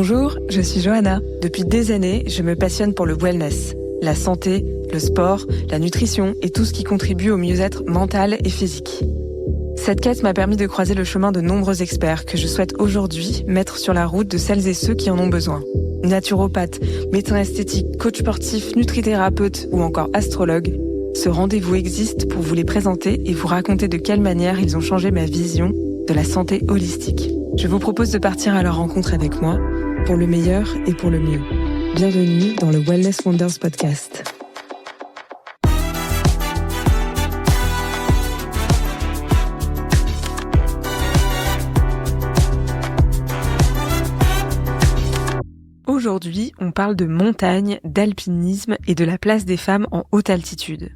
Bonjour, je suis Johanna. Depuis des années, je me passionne pour le wellness, la santé, le sport, la nutrition et tout ce qui contribue au mieux-être mental et physique. Cette quête m'a permis de croiser le chemin de nombreux experts que je souhaite aujourd'hui mettre sur la route de celles et ceux qui en ont besoin. Naturopathes, médecins esthétiques, coachs sportifs, nutrithérapeutes ou encore astrologues, ce rendez-vous existe pour vous les présenter et vous raconter de quelle manière ils ont changé ma vision de la santé holistique. Je vous propose de partir à leur rencontre avec moi, pour le meilleur et pour le mieux. Bienvenue dans le Wellness Wonders Podcast. Aujourd'hui, on parle de montagne, d'alpinisme et de la place des femmes en haute altitude.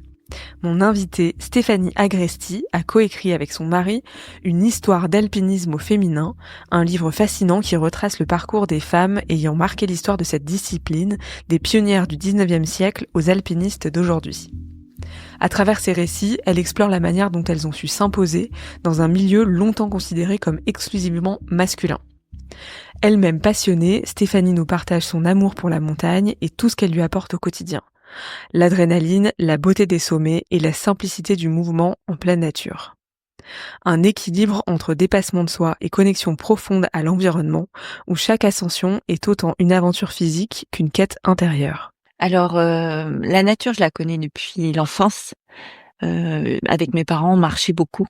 Mon invitée, Stéphanie Agresti, a coécrit avec son mari Une histoire d'alpinisme au féminin, un livre fascinant qui retrace le parcours des femmes ayant marqué l'histoire de cette discipline, des pionnières du 19e siècle aux alpinistes d'aujourd'hui. À travers ces récits, elle explore la manière dont elles ont su s'imposer dans un milieu longtemps considéré comme exclusivement masculin. Elle-même passionnée, Stéphanie nous partage son amour pour la montagne et tout ce qu'elle lui apporte au quotidien. L'adrénaline, la beauté des sommets et la simplicité du mouvement en pleine nature. Un équilibre entre dépassement de soi et connexion profonde à l'environnement, où chaque ascension est autant une aventure physique qu'une quête intérieure. Alors, la nature, je la connais depuis l'enfance. Avec mes parents, on marchait beaucoup.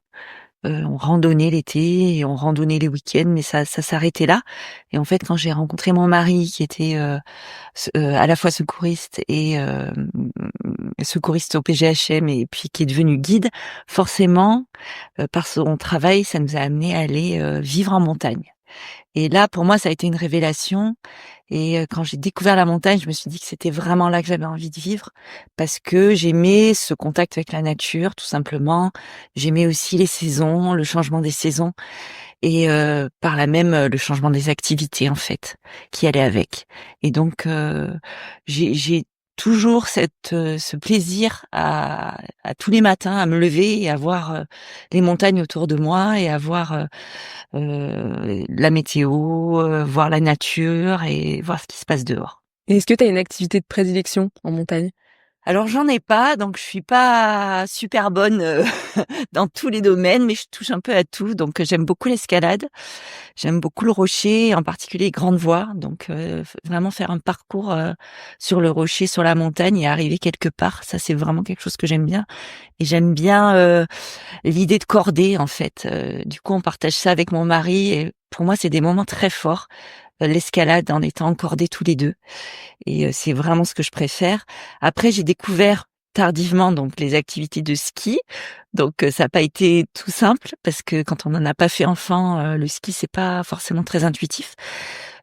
On randonnait l'été et on randonnait les week-ends, mais ça s'arrêtait là. Et en fait, quand j'ai rencontré mon mari, qui était à la fois secouriste et secouriste au PGHM et puis qui est devenu guide, forcément, par son travail, ça nous a amené à aller vivre en montagne. Et là, pour moi, ça a été une révélation. Et quand j'ai découvert la montagne, je me suis dit que c'était vraiment là que j'avais envie de vivre, parce que j'aimais ce contact avec la nature, tout simplement. J'aimais aussi les saisons, le changement des saisons, et par là même le changement des activités, en fait, qui allaient avec. Et donc, j'ai toujours ce plaisir à tous les matins à me lever et à voir les montagnes autour de moi et à voir la météo, voir la nature et voir ce qui se passe dehors. Et est-ce que tu as une activité de prédilection en montagne ? Alors j'en ai pas, donc je suis pas super bonne dans tous les domaines, mais je touche un peu à tout. Donc j'aime beaucoup l'escalade, j'aime beaucoup le rocher, en particulier les grandes voies. Donc vraiment faire un parcours sur le rocher, sur la montagne et arriver quelque part, ça c'est vraiment quelque chose que j'aime bien. Et j'aime bien l'idée de cordée en fait. Du coup on partage ça avec mon mari et pour moi c'est des moments très forts. L'escalade en étant encordés tous les deux. Et c'est vraiment ce que je préfère. Après, j'ai découvert tardivement donc les activités de ski. Donc ça n'a pas été tout simple parce que quand on n'en a pas fait enfant, le ski c'est pas forcément très intuitif.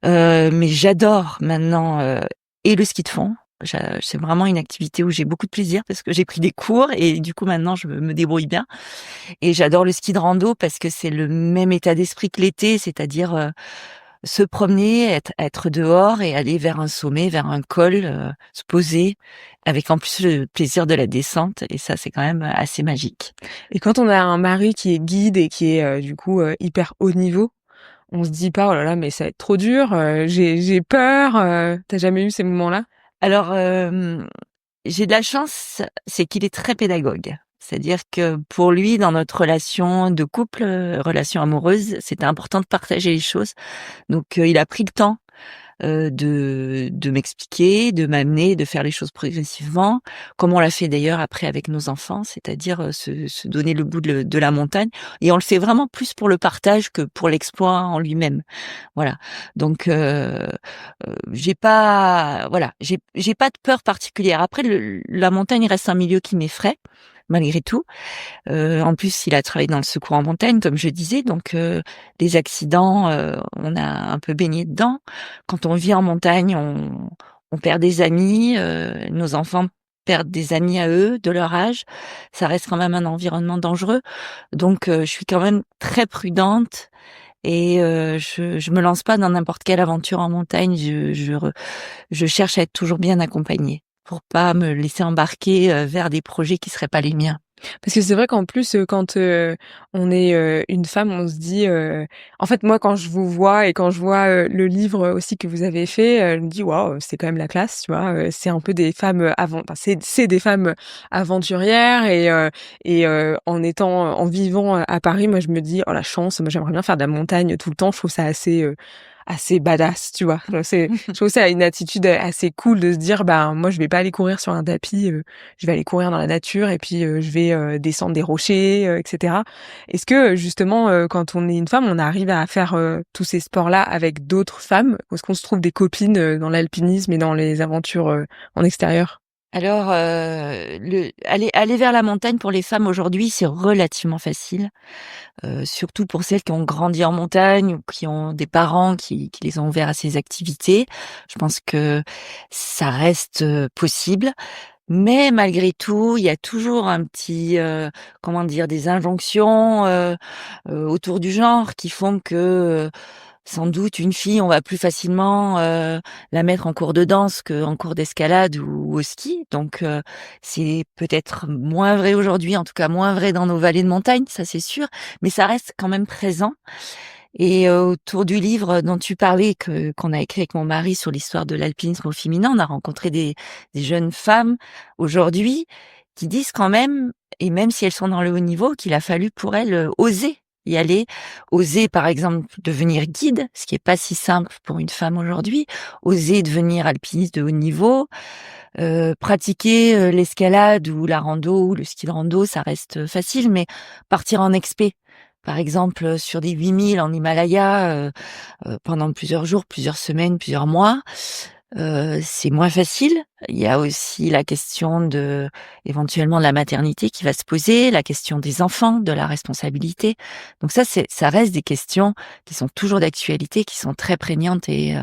Mais j'adore maintenant et le ski de fond. C'est vraiment une activité où j'ai beaucoup de plaisir parce que j'ai pris des cours et du coup maintenant je me débrouille bien. Et j'adore le ski de rando parce que c'est le même état d'esprit que l'été, c'est-à-dire se promener, être dehors et aller vers un sommet, vers un col, se poser, avec en plus le plaisir de la descente. Et ça, c'est quand même assez magique. Et quand on a un mari qui est guide et qui est du coup hyper haut niveau, on se dit pas oh là là mais ça va être trop dur, j'ai peur. T'as jamais eu ces moments-là ? Alors, j'ai de la chance, c'est qu'il est très pédagogue. C'est-à-dire que pour lui, dans notre relation de couple, relation amoureuse, c'était important de partager les choses. Donc, il a pris le temps de m'expliquer, de m'amener, de faire les choses progressivement, comme on l'a fait d'ailleurs après avec nos enfants, c'est-à-dire se donner le goût de la montagne. Et on le fait vraiment plus pour le partage que pour l'exploit en lui-même. Voilà. Donc j'ai pas de peur particulière. Après la montagne reste un milieu qui m'effraie malgré tout. En plus, il a travaillé dans le secours en montagne, comme je disais, donc les accidents, on a un peu baigné dedans. Quand on vit en montagne, on perd des amis, nos enfants perdent des amis à eux, de leur âge. Ça reste quand même un environnement dangereux. Donc, je suis quand même très prudente et je me lance pas dans n'importe quelle aventure en montagne. Je cherche à être toujours bien accompagnée pour pas me laisser embarquer vers des projets qui seraient pas les miens. Parce que c'est vrai qu'en plus, quand, on est, une femme, on se dit, en fait, moi, quand je vous vois et quand je vois, le livre aussi que vous avez fait, je me dis: «Waouh, c'est quand même la classe», tu vois? C'est un peu des femmes, enfin, c'est des femmes aventurières et en vivant, à Paris, moi, je me dis: «Oh la chance, moi, j'aimerais bien faire de la montagne tout le temps». Je trouve ça assez badass, tu vois? Je trouve ça une attitude, assez cool de se dire: «Bah, moi, je vais pas aller courir sur un tapis, je vais aller courir dans la nature et puis, je vais, descendre des rochers, et cetera». Est-ce que, justement, quand on est une femme, on arrive à faire, tous ces sports-là avec d'autres femmes? Ou est-ce qu'on se trouve des copines, dans l'alpinisme et dans les aventures, en extérieur? Alors, le aller vers la montagne pour les femmes aujourd'hui, c'est relativement facile, surtout pour celles qui ont grandi en montagne ou qui ont des parents qui les ont ouverts à ces activités. Je pense que ça reste, possible, mais malgré tout, il y a toujours un petit, comment dire? Des injonctions, autour du genre qui font que, sans doute une fille, on va plus facilement, la mettre en cours de danse qu'en cours d'escalade ou au ski. Donc, c'est peut-être moins vrai aujourd'hui, en tout cas moins vrai dans nos vallées de montagne, ça c'est sûr, mais ça reste quand même présent. Et autour du livre dont tu parlais, que qu'on a écrit avec mon mari sur l'histoire de l'alpinisme au féminin, on a rencontré des jeunes femmes aujourd'hui qui disent quand même, et même si elles sont dans le haut niveau, qu'il a fallu pour elles, oser y aller, oser par exemple devenir guide, ce qui est pas si simple pour une femme aujourd'hui, oser devenir alpiniste de haut niveau, pratiquer, l'escalade ou la rando ou le ski de rando, ça reste facile, mais partir en expé, par exemple, sur des 8000 en Himalaya, pendant plusieurs jours, plusieurs semaines, plusieurs mois, c'est moins facile. Il y a aussi la question éventuellement de la maternité qui va se poser, la question des enfants, de la responsabilité. Donc ça reste des questions qui sont toujours d'actualité, qui sont très prégnantes et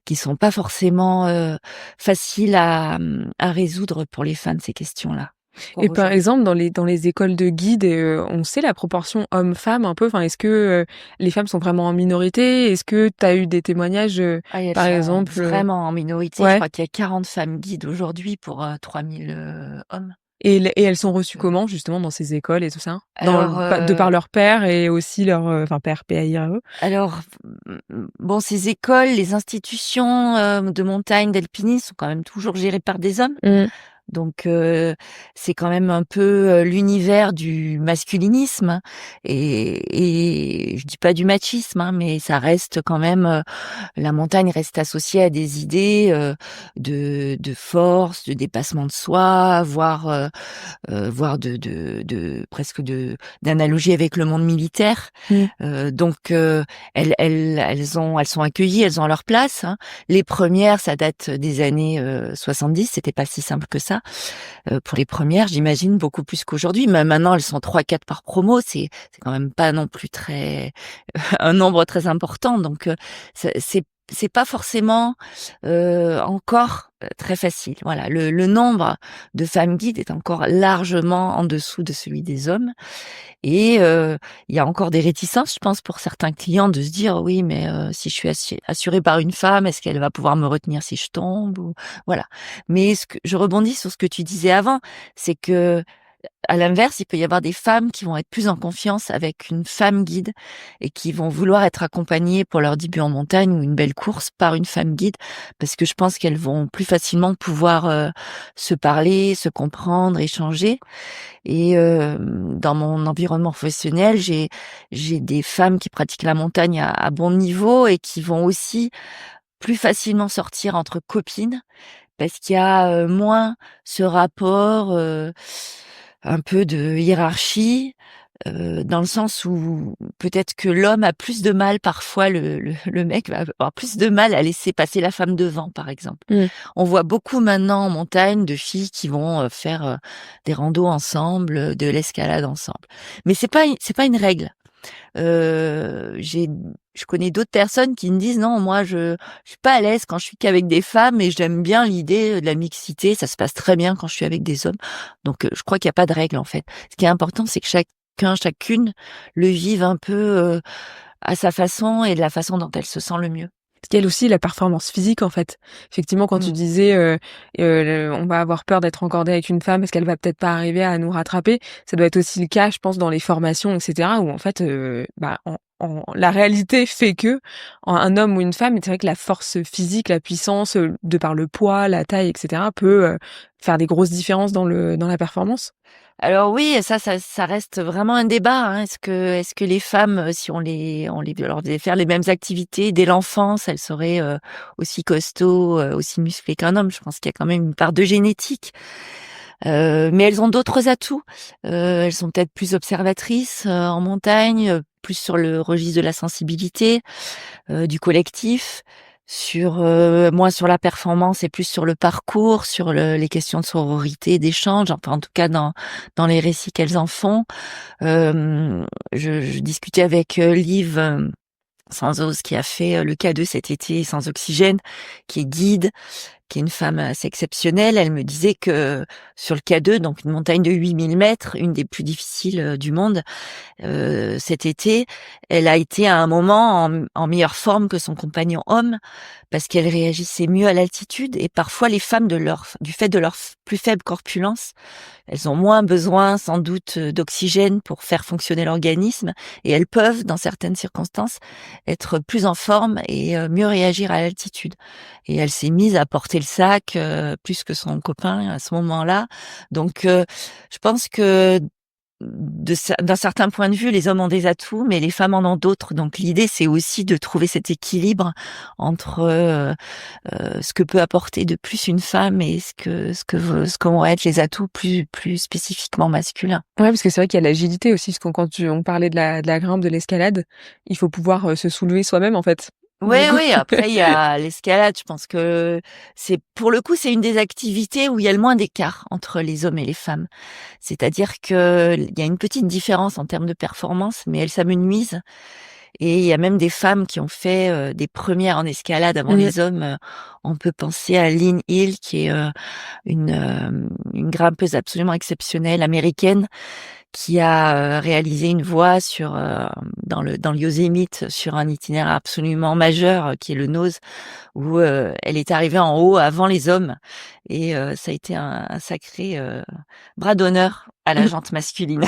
qui sont pas forcément, faciles à résoudre pour les femmes, ces questions-là, Et encore par aujourd'hui. exemple, dans les écoles de guides, on sait la proportion hommes-femmes un peu? Enfin, est-ce que, les femmes sont vraiment en minorité? Est-ce que tu as eu des témoignages, Ah, et elles par sont exemple, vraiment en minorité. Je ouais, crois qu'il y a 40 femmes guides aujourd'hui pour, 3000, hommes. et elles sont reçues Heu, comment justement dans ces écoles et tout ça? alors, De par leur père et aussi leur, enfin père, PAIRE? alors, bon, ces écoles, les institutions, de montagne, d'alpinisme sont quand même toujours gérées par des hommes. Mmh. Donc c'est quand même un peu, l'univers du masculinisme, hein, et je dis pas du machisme, hein, mais ça reste quand même, la montagne reste associée à des idées, de force, de dépassement de soi, voire de presque d'analogie avec le monde militaire. Mmh. Donc elles sont accueillies, elles ont leur place, hein. Les premières, ça date des années, 70, c'était pas si simple que ça. Pour les premières, j'imagine beaucoup plus qu'aujourd'hui. Mais maintenant, elles sont 3-4 par promo, c'est quand même pas non plus très un nombre très important. Donc c'est pas forcément, encore, très facile. Voilà, le nombre de femmes guides est encore largement en dessous de celui des hommes. Et il y a encore des réticences, je pense, pour certains clients de se dire: «Oui, mais si je suis assurée par une femme, est-ce qu'elle va pouvoir me retenir si je tombe?» ou voilà. Mais ce que je rebondis sur ce que tu disais avant, c'est que à l'inverse, il peut y avoir des femmes qui vont être plus en confiance avec une femme guide et qui vont vouloir être accompagnées pour leur début en montagne ou une belle course par une femme guide, parce que je pense qu'elles vont plus facilement pouvoir, se parler, se comprendre, échanger. Et dans mon environnement professionnel, j'ai des femmes qui pratiquent la montagne à bon niveau et qui vont aussi plus facilement sortir entre copines parce qu'il y a, moins ce rapport, un peu de hiérarchie, dans le sens où peut-être que l'homme a plus de mal parfois, le mec va avoir plus de mal à laisser passer la femme devant, par exemple. Mmh. On voit beaucoup maintenant en montagne de filles qui vont, faire, des randos ensemble, de l'escalade ensemble. Mais c'est pas une règle. Je connais d'autres personnes qui me disent: «Non, moi je suis pas à l'aise quand je suis qu'avec des femmes et j'aime bien l'idée, de la mixité, ça se passe très bien quand je suis avec des hommes». Donc je crois qu'il y a pas de règle, en fait. Ce qui est important, c'est que chacun, chacune le vive un peu, à sa façon et de la façon dont elle se sent le mieux. Il y a aussi la performance physique, en fait. Effectivement, quand tu disais, on va avoir peur d'être encordé avec une femme parce qu'elle va peut-être pas arriver à nous rattraper, ça doit être aussi le cas, je pense, dans les formations et cetera où en fait, en la réalité fait que un homme ou une femme, c'est vrai que la force physique, la puissance, de par le poids, la taille et cetera peut, faire des grosses différences dans la performance? Alors oui, ça reste vraiment un débat, hein. Est-ce que les femmes, si on leur faisait faire les mêmes activités dès l'enfance, elles seraient, aussi costauds, aussi musclées qu'un homme? Je pense qu'il y a quand même une part de génétique. Mais elles ont d'autres atouts. Elles sont peut-être plus observatrices, en montagne, plus sur le registre de la sensibilité, du collectif, moins sur la performance et plus sur le parcours, sur les questions de sororité, d'échange, enfin en tout cas dans les récits qu'elles en font. Je discutais avec, Liv, Sanzoz qui a fait, le K2 cet été sans oxygène, qui est guide, qui est une femme assez exceptionnelle. Elle me disait que sur le K2, donc une montagne de 8000 mètres, une des plus difficiles, du monde, cet été, elle a été à un moment en meilleure forme que son compagnon homme, parce qu'elle réagissait mieux à l'altitude et parfois les femmes du fait de leur plus faible corpulence, elles ont moins besoin sans doute d'oxygène pour faire fonctionner l'organisme et elles peuvent, dans certaines circonstances, être plus en forme et mieux réagir à l'altitude. Et elle s'est mise à porter le sac plus que son copain à ce moment-là. Donc je pense que d'un certain point de vue, les hommes ont des atouts, mais les femmes en ont d'autres. Donc l'idée, c'est aussi de trouver cet équilibre entre ce que peut apporter de plus une femme et ce que vont être les atouts plus spécifiquement masculins. Ouais, parce que c'est vrai qu'il y a l'agilité aussi, parce que on parlait de la grimpe, de l'escalade, il faut pouvoir, se soulever soi-même, en fait. Oui, Du coup oui, après il y a l'escalade, je pense que pour le coup, c'est une des activités où il y a le moins d'écart entre les hommes et les femmes. C'est-à-dire que il y a une petite différence en termes de performance, mais elles s'amenuisent. Et il y a même des femmes qui ont fait, des premières en escalade avant Mmh. les hommes. On peut penser à Lynn Hill qui est, une grimpeuse absolument exceptionnelle américaine qui a, réalisé une voie dans le Yosemite sur un itinéraire absolument majeur, qui est le Nose, où, elle est arrivée en haut avant les hommes et ça a été un sacré, bras d'honneur à la jante masculine.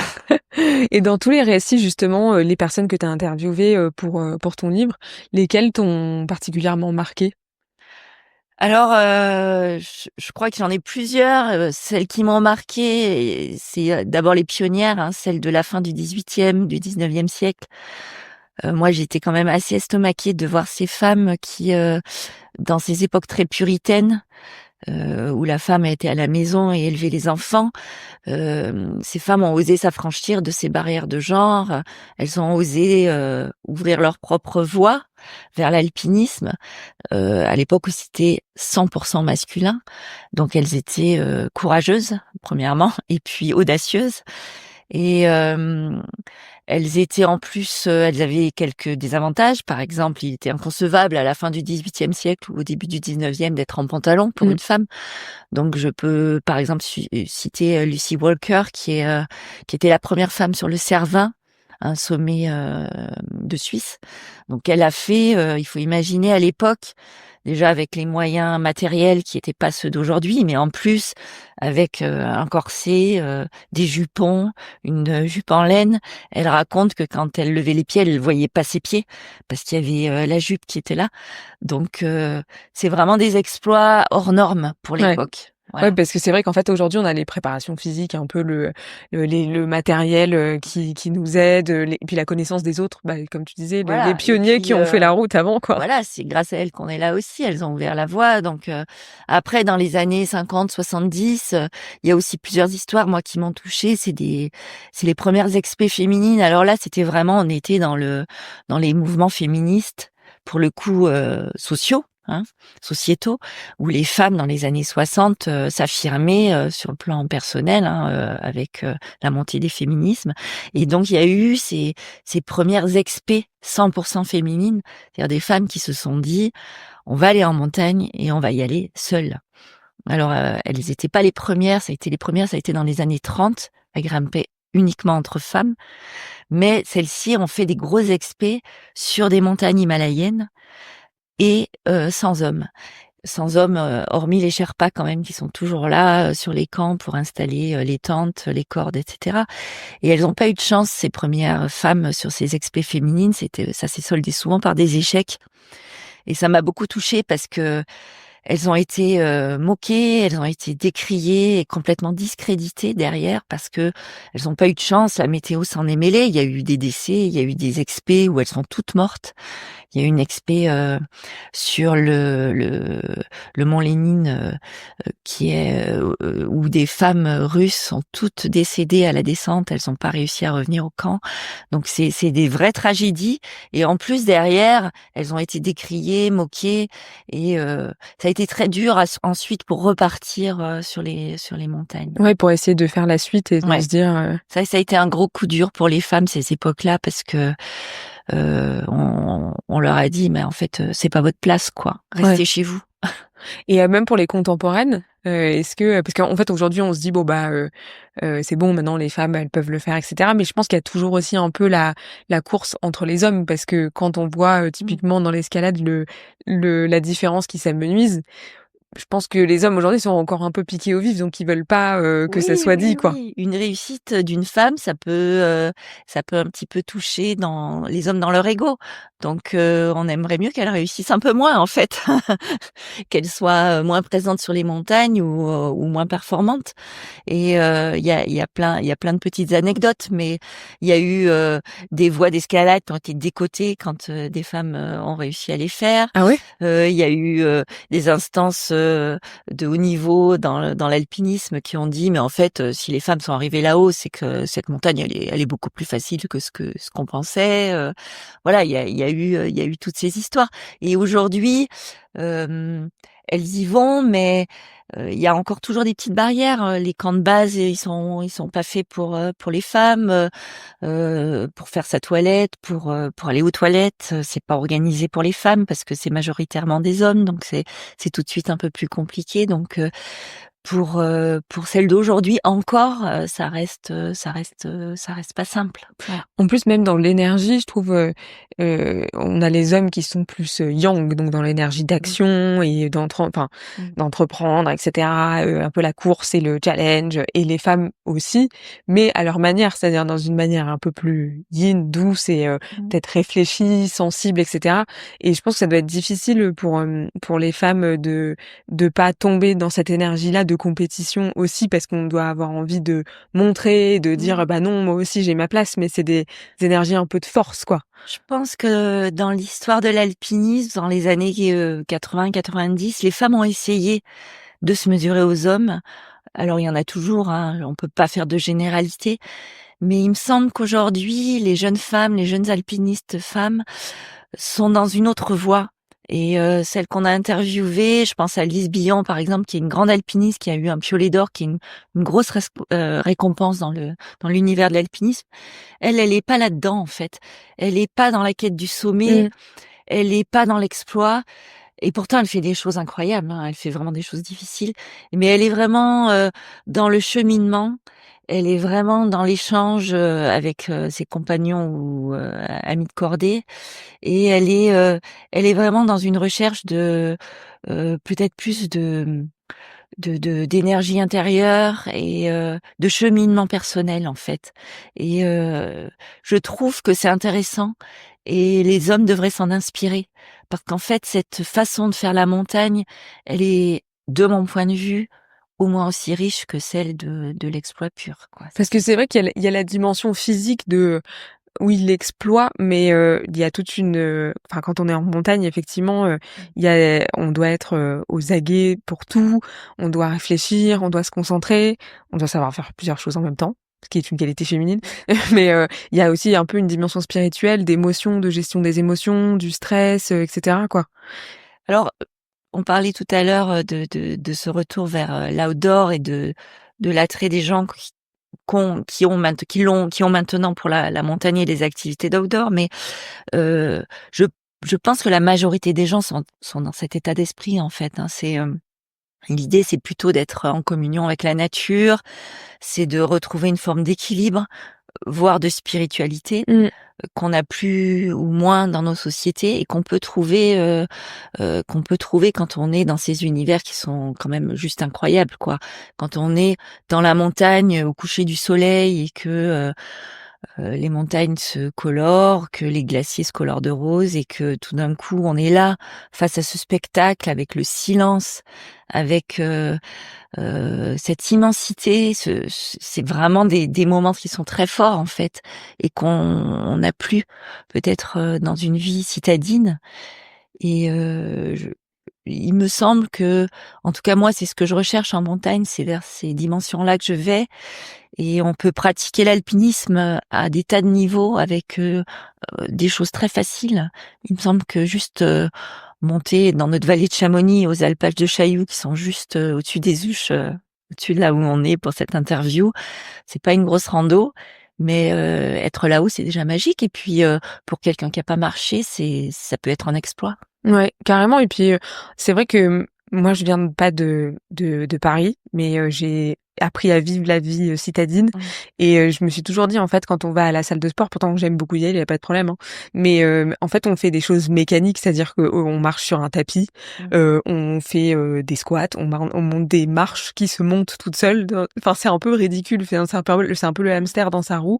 Et dans tous les récits justement, les personnes que tu as interviewées, pour ton livre, lesquelles t'ont particulièrement marquée? Alors, je crois que j'en ai plusieurs, celles qui m'ont marquée c'est, d'abord les pionnières, hein, celles de la fin du 18e, du 19e siècle. Moi, j'étais quand même assez estomaquée de voir ces femmes qui, dans ces époques très puritaines, où la femme était à la maison et élevait les enfants, ces femmes ont osé s'affranchir de ces barrières de genre. Elles ont osé, ouvrir leur propre voie vers l'alpinisme, à l'époque où c'était 100% masculin. Donc elles étaient, courageuses, premièrement, et puis audacieuses. Et elles étaient en plus, elles avaient quelques désavantages. Par exemple, il était inconcevable à la fin du XVIIIe siècle ou au début du XIXe d'être en pantalon pour Mmh. une femme. Donc je peux, par exemple, citer Lucy Walker qui était la première femme sur le Cervin, un sommet, de Suisse. Donc elle a fait, il faut imaginer à l'époque, déjà avec les moyens matériels qui étaient pas ceux d'aujourd'hui, mais en plus avec, un corset, des jupons, une jupe en laine. Elle raconte que quand elle levait les pieds, elle voyait pas ses pieds parce qu'il y avait, la jupe qui était là. Donc c'est vraiment des exploits hors normes pour Ouais. l'époque. Ouais, Voilà. parce que c'est vrai qu'en fait, aujourd'hui, on a les préparations physiques, un peu le matériel, qui nous aide, et puis la connaissance des autres, bah, comme tu disais, les Voilà et pionniers puis, qui ont fait la route avant, quoi. voilà, c'est grâce à elles qu'on est là aussi. Elles ont ouvert la voie. Donc après, dans les années 50, 70, il y a aussi plusieurs histoires moi qui m'ont touchée. C'est les premières expés féminines. Alors là, c'était vraiment, on était dans les mouvements féministes, pour le coup sociaux, hein, sociétaux, où les femmes dans les années 60 s'affirmaient sur le plan personnel, hein, avec la montée des féminismes. Et donc il y a eu ces premières expés 100% féminines, c'est-à-dire des femmes qui se sont dit: «On va aller en montagne et on va y aller seules». Alors, elles étaient pas les premières, ça a été dans les années 30 à grimper uniquement entre femmes, mais celles-ci ont fait des gros expés sur des montagnes himalayennes et sans hommes. Sans hommes, hormis les Sherpas quand même qui sont toujours là sur les camps pour installer les tentes, les cordes, etc. Et elles n'ont pas eu de chance, ces premières femmes, sur ces expés féminines. Ça s'est soldé souvent par des échecs. Et ça m'a beaucoup touchée parce que elles ont été moquées, elles ont été décriées et complètement discréditées derrière parce que elles n'ont pas eu de chance. La météo s'en est mêlée. Il y a eu des décès, il y a eu des expés où elles sont toutes mortes. Il y a eu une expé sur le mont Lénine qui est où des femmes russes sont toutes décédées à la descente. Elles n'ont pas réussi à revenir au camp. Donc c'est des vraies tragédies. Et en plus derrière, elles ont été décriées, moquées, et ça a été très dur ensuite pour repartir sur les montagnes. Ouais, pour essayer de faire la suite et de Ouais. se dire. Ça a été un gros coup dur pour les femmes ces époques-là parce que on leur a dit mais en fait c'est pas votre place quoi, restez chez vous. Et même pour les contemporaines, est-ce que parce qu'en fait aujourd'hui on se dit bon bah c'est bon maintenant les femmes elles peuvent le faire etc. Mais je pense qu'il y a toujours aussi un peu la course entre les hommes parce que quand on voit typiquement dans l'escalade la différence qui s'amenuise, je pense que les hommes aujourd'hui sont encore un peu piqués au vif donc ils veulent pas que ça soit dit quoi. Oui. Une réussite d'une femme, ça peut un petit peu toucher dans les hommes dans leur ego. Donc on aimerait mieux qu'elle réussisse un peu moins en fait, qu'elle soit moins présente sur les montagnes ou moins performante. Et il y a plein de petites anecdotes, mais il y a eu des voies d'escalade qui ont été décotées quand des femmes ont réussi à les faire. Ah ouais? Il y a eu des instances de haut niveau dans l'alpinisme qui ont dit mais en fait si les femmes sont arrivées là-haut c'est que cette montagne elle est beaucoup plus facile que ce qu'on pensait. Voilà, il y a eu toutes ces histoires et aujourd'hui elles y vont mais il y a encore toujours des petites barrières. Les camps de base ils sont pas faits pour les femmes. Pour faire sa toilette, pour aller aux toilettes, c'est pas organisé pour les femmes parce que c'est majoritairement des hommes, donc c'est tout de suite un peu plus compliqué. Donc pour celles d'aujourd'hui encore, ça reste pas simple. Ouais. En plus, même dans l'énergie, je trouve, on a les hommes qui sont plus yang, donc dans l'énergie d'action et d'entreprendre, etc. Un peu la course et le challenge, et les femmes aussi, mais à leur manière, c'est-à-dire dans une manière un peu plus yin, douce et peut-être réfléchie, sensible, etc. Et je pense que ça doit être difficile pour les femmes de pas tomber dans cette énergie-là de compétition aussi, parce qu'on doit avoir envie de montrer, de dire bah non, moi aussi j'ai ma place, mais c'est des énergies un peu de force quoi. Je pense que dans l'histoire de l'alpinisme, dans les années 80-90, les femmes ont essayé de se mesurer aux hommes. Alors il y en a toujours, hein, on peut pas faire de généralité, mais il me semble qu'aujourd'hui les jeunes femmes, les jeunes alpinistes femmes sont dans une autre voie. Et celle qu'on a interviewée, je pense à Lise Billon par exemple, qui est une grande alpiniste, qui a eu un piolet d'or, qui est une grosse récompense dans l'univers de l'alpinisme. Elle est pas là-dedans en fait. Elle est pas dans la quête du sommet. Elle est pas dans l'exploit. Et pourtant, elle fait des choses incroyables. Hein. Elle fait vraiment des choses difficiles. Mais elle est vraiment dans le cheminement. Elle est vraiment dans l'échange avec ses compagnons ou amis de cordée. Et elle est vraiment dans une recherche de peut-être plus d'énergie intérieure et de cheminement personnel en fait. Et je trouve que c'est intéressant et les hommes devraient s'en inspirer parce qu'en fait cette façon de faire la montagne, elle est de mon point de vue au moins aussi riche que celle de l'exploit pur quoi. Parce que c'est vrai qu'il y a la dimension physique de oui, l'exploit, mais il y a toute une enfin quand on est en montagne effectivement, on doit être aux aguets pour tout, on doit réfléchir, on doit se concentrer, on doit savoir faire plusieurs choses en même temps, ce qui est une qualité féminine. Mais il y a aussi un peu une dimension spirituelle, d'émotions, de gestion des émotions, du stress, etc. quoi. Alors, on parlait tout à l'heure de ce retour vers l'outdoor et de l'attrait des gens qui ont maintenant pour la montagne et les activités d'outdoor, mais je pense que la majorité des gens sont dans cet état d'esprit en fait. Hein. L'idée, c'est plutôt d'être en communion avec la nature, c'est de retrouver une forme d'équilibre voire de spiritualité Mmh. qu'on a plus ou moins dans nos sociétés et qu'on peut trouver quand on est dans ces univers qui sont quand même juste incroyables, quoi. Quand on est dans la montagne au coucher du soleil et que les montagnes se colorent, que les glaciers se colorent de rose et que tout d'un coup on est là face à ce spectacle avec le silence, avec cette immensité, c'est vraiment des moments qui sont très forts en fait et qu'on n'a plus peut-être dans une vie citadine. Et il me semble que, en tout cas moi, c'est ce que je recherche en montagne, c'est vers ces dimensions-là que je vais. Et on peut pratiquer l'alpinisme à des tas de niveaux avec des choses très faciles. Il me semble que juste monter dans notre vallée de Chamonix aux alpages de Chailloux qui sont juste au-dessus des Huches, au-dessus de là où on est pour cette interview, c'est pas une grosse rando, mais être là-haut c'est déjà magique. Et puis pour quelqu'un qui a pas marché, ça peut être un exploit. Ouais, carrément. Et puis, c'est vrai que moi, je viens pas de Paris, mais j'ai appris à vivre la vie citadine. Mmh. Et je me suis toujours dit, en fait, quand on va à la salle de sport, pourtant j'aime beaucoup y aller, il y a pas de problème, hein, mais en fait, on fait des choses mécaniques, c'est-à-dire que on marche sur un tapis, Mmh. on fait des squats, on monte des marches qui se montent toutes seules. Enfin, c'est un peu ridicule, c'est un peu le hamster dans sa roue.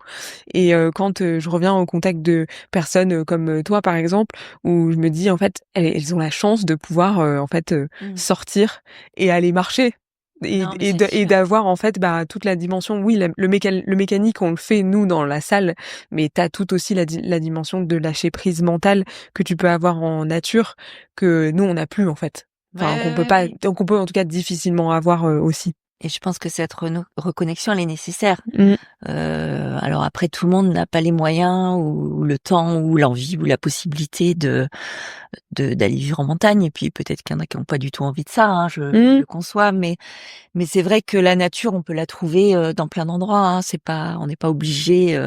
Et quand je reviens au contact de personnes comme toi, par exemple, où je me dis en fait elles ont la chance de pouvoir Mmh. sortir et aller marcher Non, mais c'est et sûr. d'avoir en fait toute la dimension. Oui, le mécanique on le fait nous dans la salle, mais t'as tout aussi la dimension de lâcher prise mentale que tu peux avoir en nature, que nous on n'a plus en fait, Ouais, enfin qu'on ouais, peut ouais, pas, oui. donc on peut en tout cas difficilement avoir aussi. Et je pense que cette reconnexion, elle est nécessaire. Mmh. Alors après, tout le monde n'a pas les moyens ou le temps ou l'envie ou la possibilité d'aller vivre en montagne. Et puis peut-être qu'il y en a qui n'ont pas du tout envie de ça, hein, je Mmh. le conçois. Mais c'est vrai que la nature, on peut la trouver dans plein d'endroits. Hein. On n'est pas obligé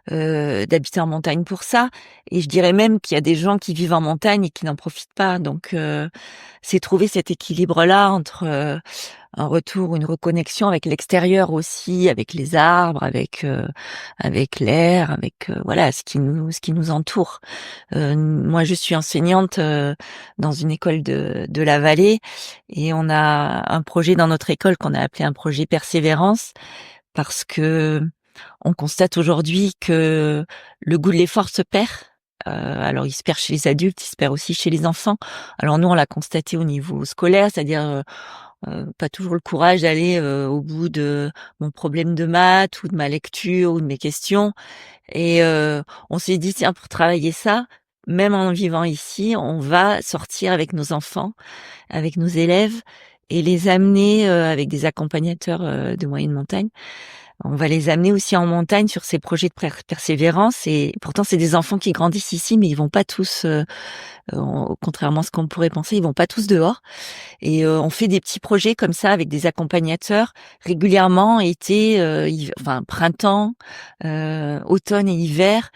d'habiter en montagne pour ça. Et je dirais même qu'il y a des gens qui vivent en montagne et qui n'en profitent pas. Donc c'est trouver cet équilibre-là entre un retour, une reconnexion avec l'extérieur aussi, avec les arbres, avec l'air, avec voilà ce qui nous entoure. Moi, je suis enseignante dans une école de la vallée et on a un projet dans notre école qu'on a appelé un projet Persévérance parce que on constate aujourd'hui que le goût de l'effort se perd. Alors, il se perd chez les adultes, il se perd aussi chez les enfants. Alors nous, on l'a constaté au niveau scolaire, c'est-à-dire pas toujours le courage d'aller au bout de mon problème de maths ou de ma lecture ou de mes questions. Et on s'est dit, tiens, pour travailler ça, même en vivant ici, on va sortir avec nos enfants, avec nos élèves et les amener avec des accompagnateurs de moyenne montagne. On va les amener aussi en montagne sur ces projets de persévérance et pourtant c'est des enfants qui grandissent ici, mais ils vont pas tous, contrairement à ce qu'on pourrait penser, ils vont pas tous dehors. Et on fait des petits projets comme ça avec des accompagnateurs régulièrement, été, enfin printemps, automne et hiver.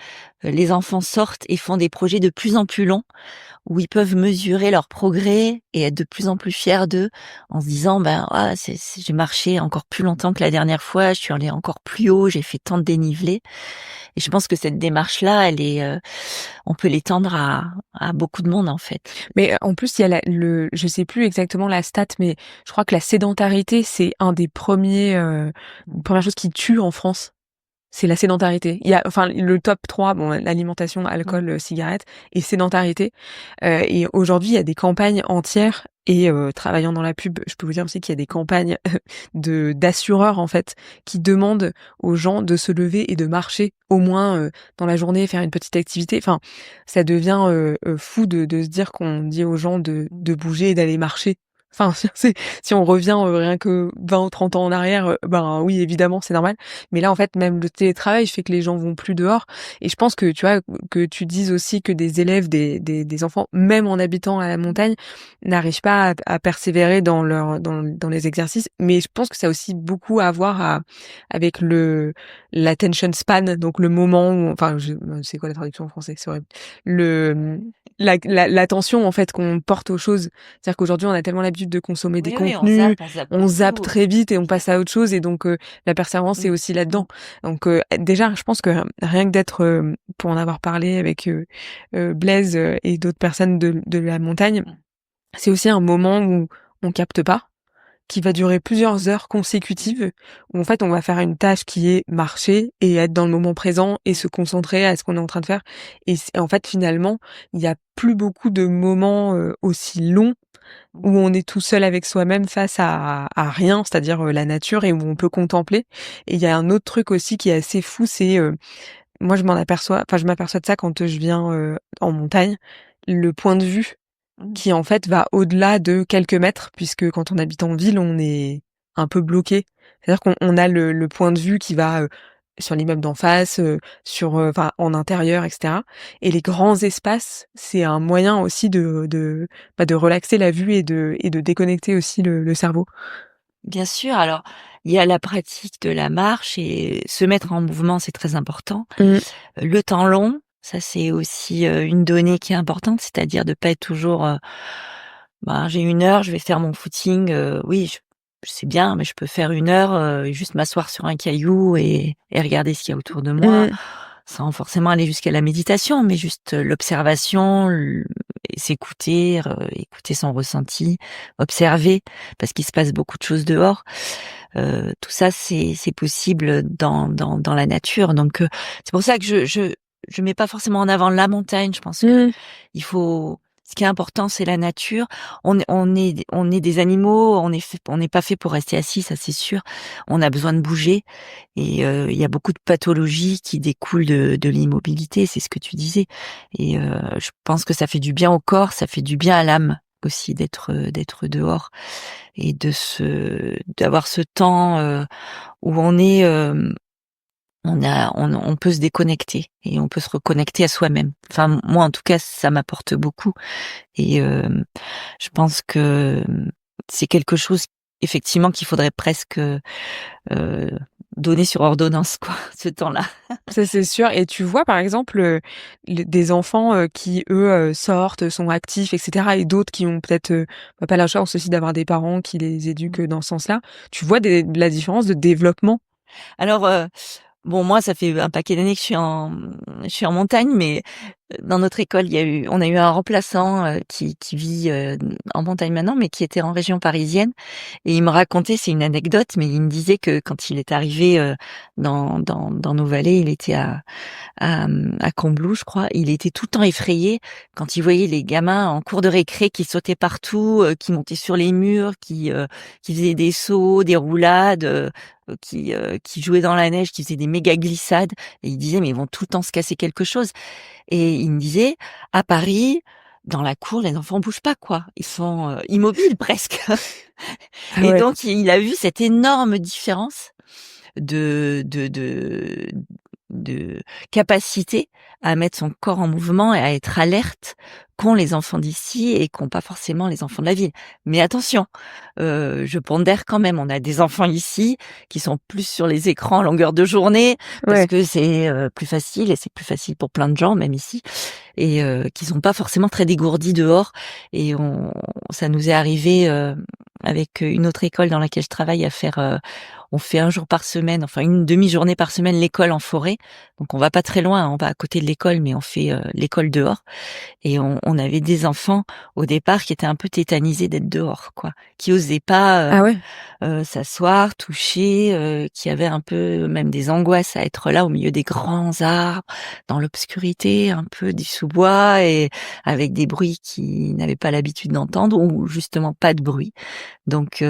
Les enfants sortent et font des projets de plus en plus longs où ils peuvent mesurer leur progrès et être de plus en plus fiers d'eux en se disant ben ah, j'ai marché encore plus longtemps que la dernière fois, je suis allée encore plus haut, j'ai fait tant de dénivelé. Et je pense que cette démarche là, elle est on peut l'étendre à beaucoup de monde en fait. Mais en plus, il y a je sais plus exactement la stat, mais je crois que la sédentarité, c'est un des premières choses qui tue en France. C'est la sédentarité. Il y a, enfin, le top 3, bon, l'alimentation, Mmh. alcool, cigarettes et sédentarité. Et aujourd'hui, il y a des campagnes entières et travaillant dans la pub, je peux vous dire aussi qu'il y a des campagnes d'assureurs, en fait, qui demandent aux gens de se lever et de marcher au moins dans la journée, faire une petite activité. Enfin, ça devient fou de se dire qu'on dit aux gens de bouger et d'aller marcher. Enfin, si on revient rien que 20 ou 30 ans en arrière, ben oui, évidemment, c'est normal. Mais là, en fait, même le télétravail fait que les gens vont plus dehors. Et je pense que, tu vois, que tu dises aussi que des élèves, des enfants, même en habitant à la montagne, n'arrivent pas à persévérer dans les exercices. Mais je pense que ça a aussi beaucoup à voir avec l'attention span, donc le moment où, enfin, c'est quoi la traduction en français? C'est horrible. Le, l'attention en fait qu'on porte aux choses. C'est-à-dire qu'aujourd'hui, on a tellement l'habitude de consommer des Oui, contenus, on zappe on zappe beaucoup. très vite et on passe à autre chose et donc la persévérance c'est aussi là-dedans. Donc déjà, je pense que rien que d'être pour en avoir parlé avec Blaise et d'autres personnes de la montagne, c'est aussi un moment où on capte pas, qui va durer plusieurs heures consécutives, où en fait on va faire une tâche qui est marcher et être dans le moment présent et se concentrer à ce qu'on est en train de faire. Et en fait finalement, il y a plus beaucoup de moments aussi longs où on est tout seul avec soi-même face à rien, c'est-à-dire la nature et où on peut contempler. Et il y a un autre truc aussi qui est assez fou, c'est moi je m'aperçois de ça quand je viens en montagne, le point de vue qui en fait va au-delà de quelques mètres, puisque quand on habite en ville, on est un peu bloqué. C'est-à-dire qu'on a le point de vue qui va sur l'immeuble d'en face, sur, enfin en intérieur, etc. Et les grands espaces, c'est un moyen aussi de relaxer la vue et de déconnecter aussi le cerveau. Bien sûr, alors il y a la pratique de la marche et se mettre en mouvement, c'est très important. Mmh. Le temps long, ça c'est aussi, une donnée qui est importante, c'est-à-dire de pas être toujours, j'ai 1 heure, je vais faire mon footing, oui, c'est bien, mais je peux faire 1 heure, et juste m'asseoir sur un caillou et regarder ce qu'il y a autour de moi, Mmh. sans forcément aller jusqu'à la méditation, mais juste l'observation, et s'écouter, écouter son ressenti, observer, parce qu'il se passe beaucoup de choses dehors. Tout ça, c'est possible dans la nature. Donc, c'est pour ça que je mets pas forcément en avant la montagne. Je pense que Mmh. il faut. Ce qui est important, c'est la nature. On est des animaux. On n'est pas fait pour rester assis, ça c'est sûr. On a besoin de bouger. Et il y a beaucoup de pathologies qui découlent de l'immobilité. C'est ce que tu disais. Et je pense que ça fait du bien au corps, ça fait du bien à l'âme aussi d'être dehors et d'avoir ce temps où on peut se déconnecter et on peut se reconnecter à soi-même. Enfin, moi, en tout cas, ça m'apporte beaucoup et je pense que c'est quelque chose effectivement qu'il faudrait presque donner sur ordonnance, quoi, ce temps-là. Ça, c'est sûr. Et tu vois, par exemple, des enfants qui, eux, sortent, sont actifs, etc., et d'autres qui ont peut-être pas la chance aussi d'avoir des parents qui les éduquent dans ce sens-là. Tu vois la différence de développement? Alors, bon, moi, ça fait un paquet d'années que je suis en montagne, mais dans notre école, on a eu un remplaçant qui vit en montagne maintenant, mais qui était en région parisienne. Et il me racontait, c'est une anecdote, mais il me disait que quand il est arrivé dans nos vallées, il était à Combloux, je crois. Il était tout le temps effrayé quand il voyait les gamins en cours de récré qui sautaient partout, qui montaient sur les murs, qui faisaient des sauts, des roulades, qui jouaient dans la neige, qui faisaient des méga glissades. Et il disait, mais ils vont tout le temps se casser quelque chose. Et il me disait, à Paris, dans la cour, les enfants bougent pas, quoi. Ils sont immobiles presque. Ah Et ouais. donc, il a vu cette énorme différence de capacité à mettre son corps en mouvement et à être alerte qu'ont les enfants d'ici et qu'ont pas forcément les enfants de la ville. Mais attention, je pondère quand même, on a des enfants ici qui sont plus sur les écrans à longueur de journée parce Ouais. que c'est plus facile et c'est plus facile pour plein de gens, même ici, et qui sont pas forcément très dégourdis dehors. Et ça nous est arrivé avec une autre école dans laquelle je travaille à faire on fait 1 jour par semaine, enfin une demi-journée par semaine, l'école en forêt. Donc on va pas très loin, hein, on va à côté de l'école, mais on fait l'école dehors. Et on avait des enfants au départ qui étaient un peu tétanisés d'être dehors, quoi, qui osaient pas Ah ouais. s'asseoir, toucher, qui avaient un peu même des angoisses à être là au milieu des grands arbres, dans l'obscurité, un peu du sous-bois et avec des bruits qu'ils n'avaient pas l'habitude d'entendre ou justement pas de bruit. Donc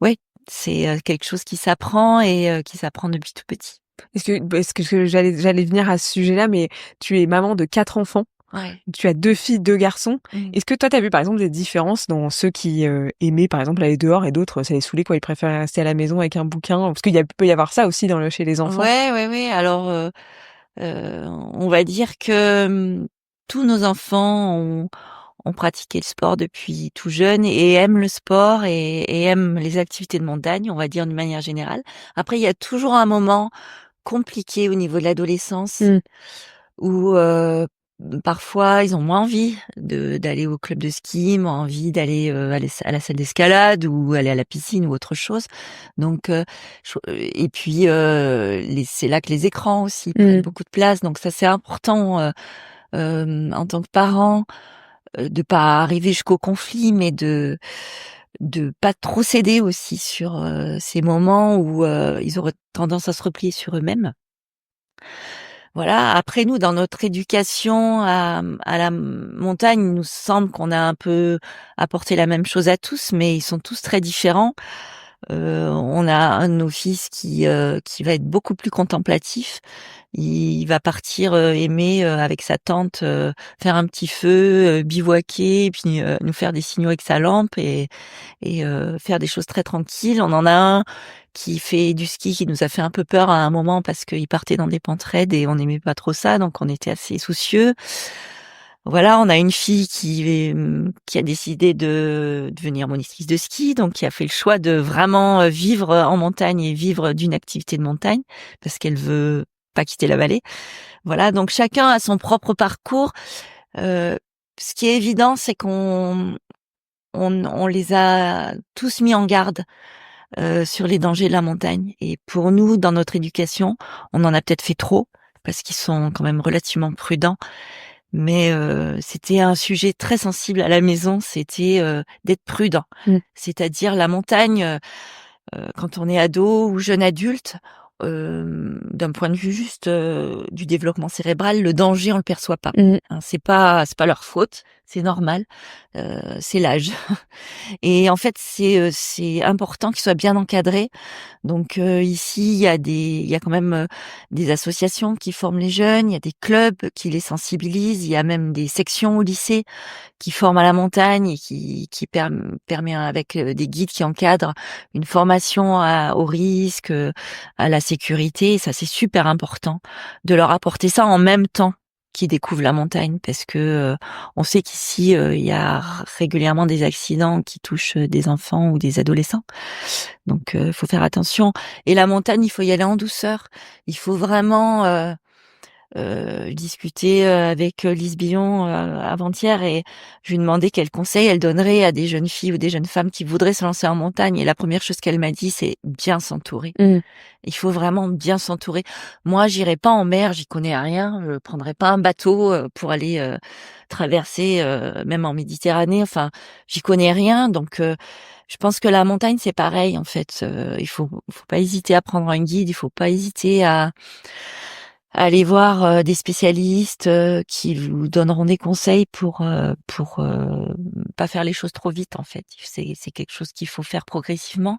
ouais, c'est quelque chose qui s'apprend et qui s'apprend depuis tout petit. Est-ce que j'allais venir à ce sujet-là, mais tu es maman de 4 enfants. Ouais. Tu as 2 filles, 2 garçons. Mmh. Est-ce que toi, tu as vu, par exemple, des différences dans ceux qui aimaient, par exemple, aller dehors et d'autres, ça les saoulait, quoi, ils préféraient rester à la maison avec un bouquin? Parce peut y avoir ça aussi chez les enfants. Ouais, ouais, ouais. Alors, on va dire que, tous nos enfants ont pratiqué le sport depuis tout jeune et aiment le sport et aiment les activités de montagne, on va dire d'une manière générale. Après, il y a toujours un moment compliqué au niveau de l'adolescence Mmh. où, parfois, ils ont moins envie d'aller au club de ski, moins envie d'aller à la salle d'escalade ou aller à la piscine ou autre chose. Donc, et puis c'est là que les écrans aussi prennent beaucoup de place. Donc ça, c'est important en tant que parent de pas arriver jusqu'au conflit, mais de pas trop céder aussi sur ces moments où ils auraient tendance à se replier sur eux-mêmes. Voilà. Après, nous, dans notre éducation à la montagne, il nous semble qu'on a un peu apporté la même chose à tous, mais ils sont tous très différents. On a un de nos fils qui va être beaucoup plus contemplatif. Il va partir aimer avec sa tante faire un petit feu, bivouaquer, et puis nous faire des signaux avec sa lampe et faire des choses très tranquilles. On en a un qui fait du ski qui nous a fait un peu peur à un moment parce qu'il partait dans des pentes raides et on n'aimait pas trop ça, donc on était assez soucieux. Voilà, on a une fille qui a décidé de devenir monitrice de ski, donc qui a fait le choix de vraiment vivre en montagne et vivre d'une activité de montagne parce qu'elle veut pas quitter la vallée. Voilà, donc chacun a son propre parcours. Ce qui est évident, c'est on les a tous mis en garde sur les dangers de la montagne. Et pour nous, dans notre éducation, on en a peut-être fait trop parce qu'ils sont quand même relativement prudents. Mais c'était un sujet très sensible à la maison, c'était d'être prudent. C'est-à-dire la montagne, quand on est ado ou jeune adulte, d'un point de vue juste du développement cérébral, le danger on le perçoit pas. Hein, c'est pas leur faute, c'est normal, c'est l'âge. Et en fait, c'est important qu'ils soient bien encadrés. Donc ici, il y a quand même des associations qui forment les jeunes, il y a des clubs qui les sensibilisent, il y a même des sections au lycée qui forment à la montagne et qui permet avec des guides qui encadrent une formation au risque, à la sécurité. Et ça, c'est super important de leur apporter ça en même temps qui découvrent la montagne parce que on sait qu'ici il y a régulièrement des accidents qui touchent des enfants ou des adolescents. Donc faut faire attention. Et la montagne, il faut y aller en douceur. Il faut vraiment discuter avec Lise Billon avant-hier et je lui demandais quel conseil elle donnerait à des jeunes filles ou des jeunes femmes qui voudraient se lancer en montagne. Et la première chose qu'elle m'a dit, c'est bien s'entourer. Il faut vraiment bien s'entourer. Moi, j'irai pas en mer, j'y connais rien. Je prendrai pas un bateau pour aller traverser, même en Méditerranée. Enfin, j'y connais rien. Donc, je pense que la montagne, c'est pareil en fait. Il faut pas hésiter à prendre un guide. Il faut pas hésiter à aller voir des spécialistes qui vous donneront des conseils pour pas faire les choses trop vite en fait. C'est quelque chose qu'il faut faire progressivement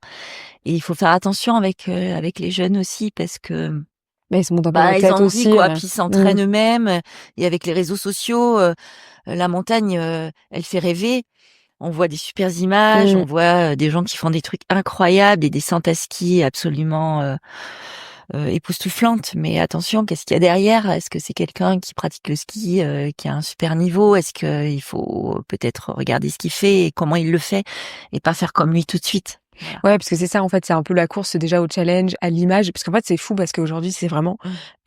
et il faut faire attention avec les jeunes aussi parce que Mais ils se montent un peu la ils tête ont envie aussi. quoi, puis ils s'entraînent eux-mêmes et avec les réseaux sociaux, la montagne elle fait rêver. On voit des super images, on voit des gens qui font des trucs incroyables, des descentes à ski absolument époustouflante, mais attention, qu'est-ce qu'il y a derrière? Est-ce que c'est quelqu'un qui pratique le ski, qui a un super niveau? Est-ce qu'il faut peut-être regarder ce qu'il fait et comment il le fait et pas faire comme lui tout de suite? Voilà. Ouais, parce que c'est ça, en fait, c'est un peu la course déjà au challenge, à l'image. Parce qu'en fait, c'est fou parce qu'aujourd'hui, c'est vraiment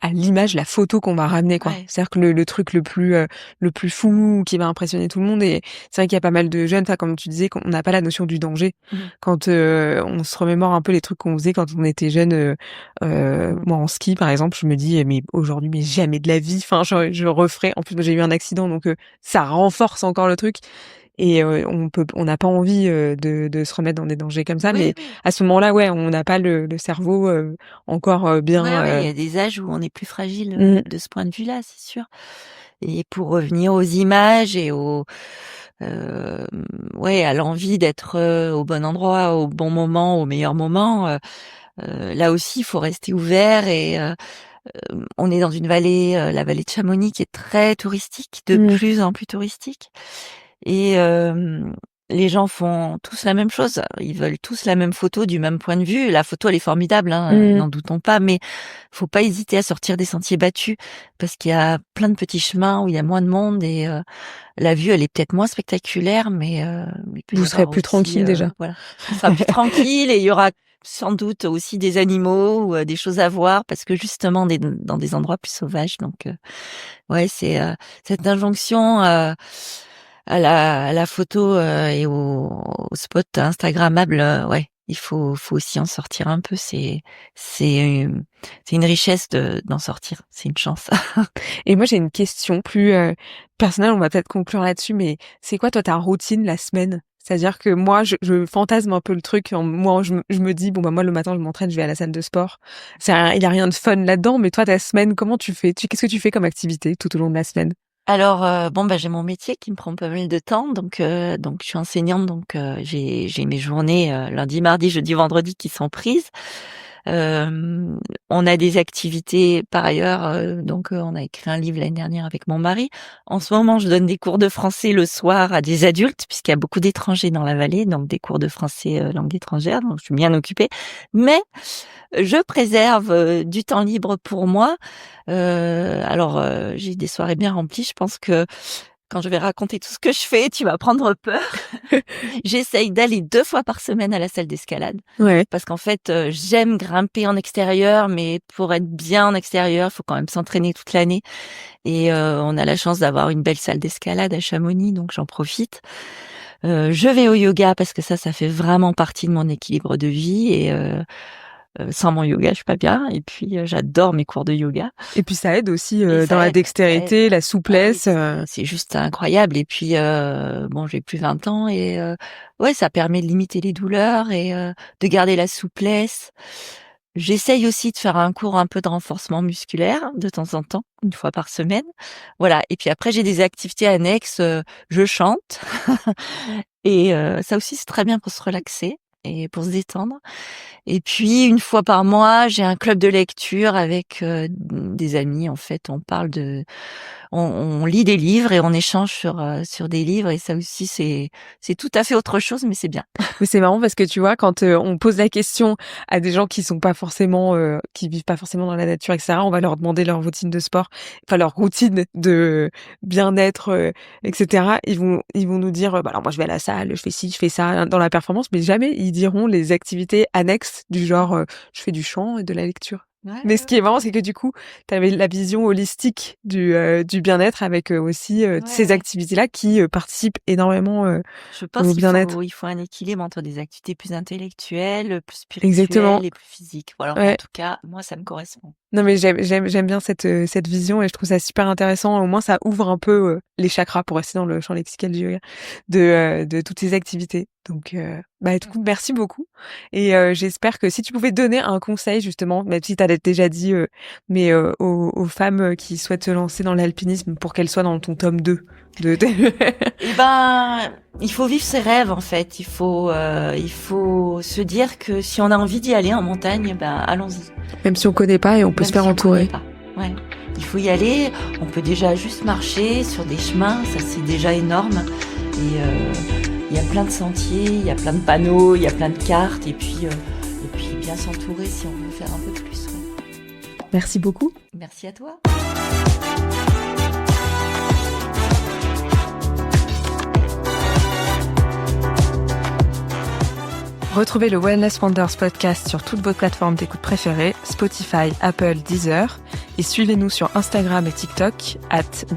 à l'image, la photo qu'on va ramener, quoi. Ouais. C'est-à-dire que le truc le plus fou qui va impressionner tout le monde. Et c'est vrai qu'il y a pas mal de jeunes, comme tu disais, qu'on n'a pas la notion du danger. Quand on se remémore un peu les trucs qu'on faisait quand on était jeune, moi en ski, par exemple, je me dis, mais aujourd'hui, mais jamais de la vie. Enfin, je referai. En plus, moi, j'ai eu un accident, donc ça renforce encore le truc. Et on n'a pas envie de se remettre dans des dangers comme ça, mais à ce moment-là, ouais, on n'a pas le cerveau encore bien. Ouais, il y a des âges où on est plus fragile de ce point de vue-là, c'est sûr. Et pour revenir aux images et à l'envie d'être au bon endroit, au bon moment, au meilleur moment, là aussi, il faut rester ouvert et on est dans une vallée, la vallée de Chamonix, qui est très touristique, de plus en plus touristique. Et les gens font tous la même chose. Ils veulent tous la même photo du même point de vue. La photo, elle est formidable, n'en doutons pas. Mais faut pas hésiter à sortir des sentiers battus parce qu'il y a plein de petits chemins où il y a moins de monde et la vue, elle est peut-être moins spectaculaire, mais il peut y Vous serez avoir plus aussi, tranquille déjà. Voilà, on sera plus tranquille et il y aura sans doute aussi des animaux ou des choses à voir parce que justement dans des endroits plus sauvages. Donc ouais, c'est cette injonction à la photo et au spot instagrammable. Ouais, il faut aussi en sortir un peu. C'est une richesse d'en sortir. C'est une chance. Et moi, j'ai une question plus personnelle. On va peut-être conclure là-dessus, mais c'est quoi, toi, ta routine la semaine? C'est-à-dire que moi, je fantasme un peu le truc. Moi, je me dis, bon, bah, moi, le matin, je m'entraîne, je vais à la salle de sport. Il y a rien de fun là-dedans, mais toi, ta semaine, comment tu fais? Qu'est-ce que tu fais comme activité tout au long de la semaine? Alors j'ai mon métier qui me prend pas mal de temps, donc je suis enseignante, donc j'ai mes journées lundi, mardi, jeudi, vendredi qui sont prises. On a des activités par ailleurs, on a écrit un livre l'année dernière avec mon mari. En ce moment, je donne des cours de français le soir à des adultes puisqu'il y a beaucoup d'étrangers dans la vallée, donc des cours de français langue étrangère, donc je suis bien occupée. Mais je préserve du temps libre pour moi. J'ai des soirées bien remplies. Je pense que quand je vais raconter tout ce que je fais, tu vas prendre peur. J'essaye d'aller 2 fois par semaine à la salle d'escalade. Ouais. Parce qu'en fait, j'aime grimper en extérieur, mais pour être bien en extérieur, il faut quand même s'entraîner toute l'année. Et on a la chance d'avoir une belle salle d'escalade à Chamonix, donc j'en profite. Je vais au yoga parce que ça fait vraiment partie de mon équilibre de vie. Et sans mon yoga, je suis pas bien. Et puis, j'adore mes cours de yoga. Et puis, ça aide aussi dans la dextérité, la souplesse. C'est juste incroyable. Et puis, j'ai plus 20 ans et ouais, ça permet de limiter les douleurs et de garder la souplesse. J'essaye aussi de faire un cours un peu de renforcement musculaire de temps en temps, 1 fois par semaine. Voilà. Et puis après, j'ai des activités annexes. Je chante. Et ça aussi, c'est très bien pour se relaxer et pour se détendre. Et puis 1 fois par mois, j'ai un club de lecture avec des amis. En fait, on lit des livres et on échange sur des livres. Et ça aussi, c'est tout à fait autre chose, mais c'est bien. Mais c'est marrant parce que tu vois, quand on pose la question à des gens qui sont pas forcément, qui vivent pas forcément dans la nature, etc., on va leur demander leur routine de sport, enfin leur routine de bien-être, etc. Ils vont nous dire, bah alors moi je vais à la salle, je fais ci, je fais ça dans la performance, mais jamais ils diront les activités annexes du genre, je fais du chant et de la lecture. Ouais, Mais ce qui est marrant, c'est que du coup, tu avais la vision holistique du bien-être avec aussi ces activités-là qui participent énormément je pense au bien-être. qu'il faut un équilibre entre des activités plus intellectuelles, plus Exactement. spirituelles et plus physiques. Voilà, Ouais. en tout cas, moi, ça me correspond. Non mais j'aime bien cette vision et je trouve ça super intéressant. Au moins ça ouvre un peu les chakras pour rester dans le champ lexical du yoga de toutes ces activités. Donc écoute, merci beaucoup et j'espère que si tu pouvais donner un conseil justement, même si tu as déjà dit mais aux femmes qui souhaitent se lancer dans l'alpinisme pour qu'elles soient dans ton tome 2 de il faut vivre ses rêves en fait. Il faut se dire que si on a envie d'y aller en montagne, allons-y. Même si on connaît pas et on peut se faire entourer. Ouais. Il faut y aller. On peut déjà juste marcher sur des chemins, ça c'est déjà énorme. Et il y a plein de sentiers, il y a plein de panneaux, il y a plein de cartes et puis bien s'entourer si on veut faire un peu plus. Ouais. Merci beaucoup. Merci à toi. Retrouvez le Wellness Wonders podcast sur toutes vos plateformes d'écoute préférées, Spotify, Apple, Deezer, et suivez-nous sur Instagram et TikTok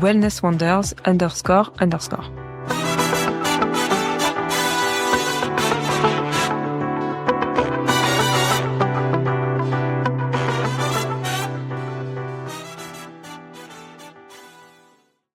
@wellnesswonders__.